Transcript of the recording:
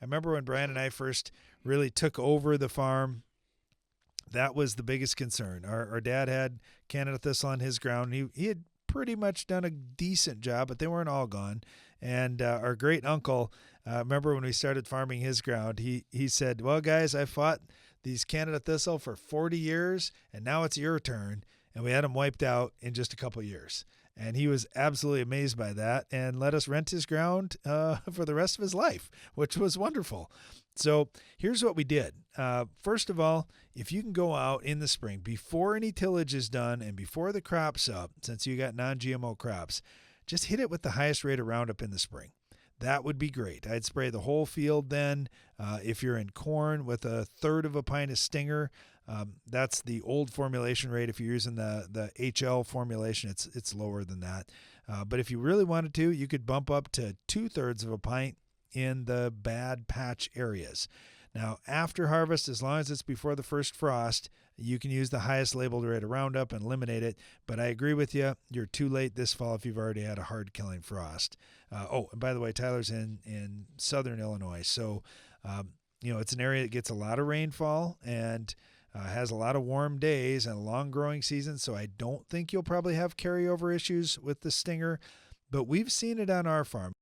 remember when Brian and I first really took over the farm, that was the biggest concern. Our dad had Canada Thistle on his ground. He had pretty much done a decent job, but they weren't all gone. And our great uncle, remember when we started farming his ground, he said, well, guys, I fought these Canada Thistle for 40 years, and now it's your turn. And we had them wiped out in just a couple of years. And he was absolutely amazed by that and let us rent his ground for the rest of his life, which was wonderful. So here's what we did. First of all, if you can go out in the spring before any tillage is done and before the crop's up, since you got non-GMO crops, just hit it with the highest rate of Roundup in the spring. That would be great. I'd spray the whole field then. If you're in corn, with 1/3 of a pint of Stinger. That's the old formulation rate. If you're using the HL formulation, it's lower than that. But if you really wanted to, you could bump up to 2/3 of a pint in the bad patch areas. Now, after harvest, as long as it's before the first frost, you can use the highest labeled rate of Roundup and eliminate it. But I agree with you. You're too late this fall if you've already had a hard killing frost. And by the way, Tyler's in southern Illinois. So, it's an area that gets a lot of rainfall and has a lot of warm days and a long growing season. So I don't think you'll probably have carryover issues with the Stinger. But we've seen it on our farm.